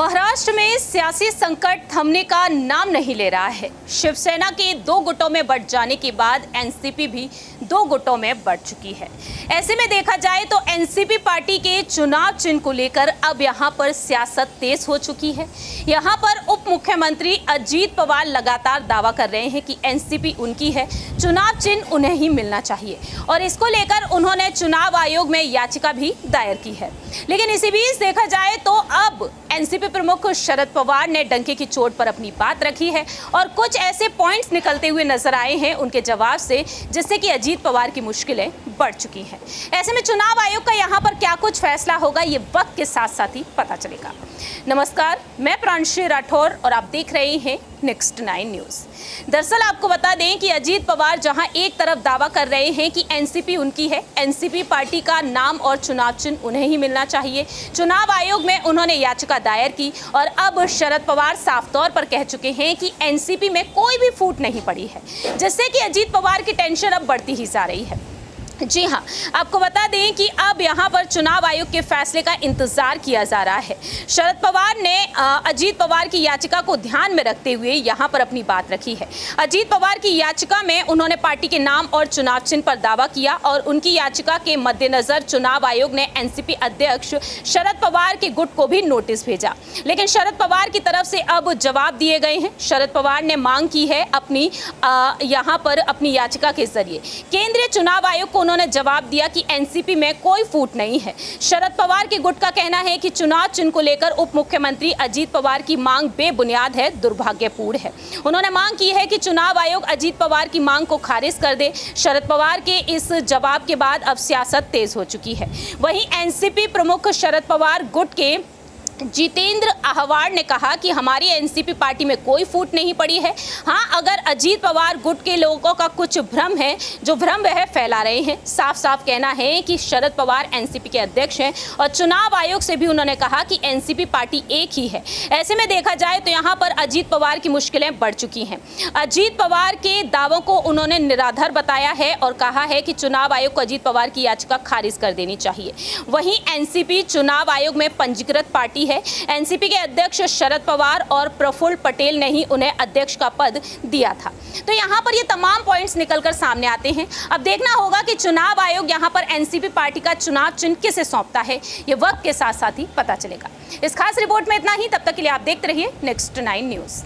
महाराष्ट्र में सियासी संकट थमने का नाम नहीं ले रहा है। शिवसेना के दो गुटों में बंट जाने के बाद एनसीपी भी दो गुटों में बंट चुकी है। ऐसे में देखा जाए तो एनसीपी पार्टी के चुनाव चिन्ह को लेकर अब यहां पर सियासत तेज हो चुकी है। यहां पर उप मुख्यमंत्री अजीत पवार लगातार दावा कर रहे हैं कि एनसीपी उनकी है, चुनाव चिन्ह उन्हें ही मिलना चाहिए और इसको लेकर उन्होंने चुनाव आयोग में याचिका भी दायर की है। लेकिन इसी बीच देखा जाए तो अब एनसीपी प्रमुख शरद पवार ने डंके की चोट पर अपनी बात रखी है और कुछ ऐसे पॉइंट्स निकलते हुए नजर आए हैं उनके जवाब से, जिससे कि अजीत पवार की मुश्किलें बढ़ चुकी हैं। ऐसे में चुनाव आयोग का यहां पर क्या कुछ फैसला होगा, ये वक्त के साथ साथ ही पता चलेगा। नमस्कार, मैं प्रांशी राठौर और आप देख रहे हैं नेक्स्ट 9 न्यूज। दरअसल आपको बता दें कि अजीत पवार जहां एक तरफ दावा कर रहे हैं कि एनसीपी उनकी है, एनसीपी पार्टी का नाम और चुनाव चिन्ह उन्हें ही मिलना चाहिए, चुनाव आयोग में उन्होंने याचिका दायर की और अब शरद पवार साफ तौर पर कह चुके हैं कि एनसीपी में कोई भी फूट नहीं पड़ी है, जिससे कि अजीत पवार की टेंशन अब बढ़ती ही जा रही है। जी हाँ, आपको बता दें कि अब यहाँ पर चुनाव आयोग के फैसले का इंतजार किया जा रहा है। शरद पवार ने अजीत पवार की याचिका को ध्यान में रखते हुए यहाँ पर अपनी बात रखी है। अजीत पवार की याचिका में उन्होंने पार्टी के नाम और चुनाव चिन्ह पर दावा किया और उनकी याचिका के मद्देनजर चुनाव आयोग ने एनसीपी अध्यक्ष शरद पवार के गुट को भी नोटिस भेजा, लेकिन शरद पवार की तरफ से अब जवाब दिए गए हैं। शरद पवार ने मांग की है अपनी यहाँ पर अपनी याचिका के जरिए केंद्रीय चुनाव आयोग को उन्होंने जवाब दिया कि एनसीपी में कोई फूट नहीं है। शरद पवार के गुट का कहना है कि चुनाव चिन्ह को लेकर उप मुख्यमंत्री अजीत पवार की मांग बेबुनियाद है, दुर्भाग्यपूर्ण है। उन्होंने मांग की है कि चुनाव आयोग अजीत पवार की मांग को खारिज कर दे। शरद पवार के इस जवाब के बाद अब सियासत तेज हो चुकी है। वहीं एनसीपी प्रमुख शरद पवार गुट के जितेंद्र आहवार ने कहा कि हमारी एनसीपी पार्टी में कोई फूट नहीं पड़ी है। हाँ, अगर अजीत पवार गुट के लोगों का कुछ भ्रम है, जो भ्रम वह फैला रहे हैं। साफ साफ कहना है कि शरद पवार एनसीपी के अध्यक्ष हैं और चुनाव आयोग से भी उन्होंने कहा कि एनसीपी पार्टी एक ही है। ऐसे में देखा जाए तो यहाँ पर अजीत पवार की मुश्किलें बढ़ चुकी हैं। अजीत पवार के दावों को उन्होंने निराधार बताया है और कहा है कि चुनाव आयोग को अजीत पवार की याचिका खारिज कर देनी चाहिए। वहीं एनसीपी चुनाव आयोग में पंजीकृत पार्टी है। एनसीपी के अध्यक्ष शरद पवार और प्रफुल्ल पटेल ने ही उन्हें अध्यक्ष का पद दिया था। तो यहाँ पर ये तमाम पॉइंट्स निकलकर सामने आते हैं। अब देखना होगा कि चुनाव आयोग यहाँ पर एनसीपी पार्टी का चुनाव चिन्ह किसे सौंपता है, ये वक्त के साथ साथ ही पता चलेगा। इस खास रिपोर्ट में इतना ही। तब तक के लिए आप देखते रहिए नेक्स्ट 9 न्यूज।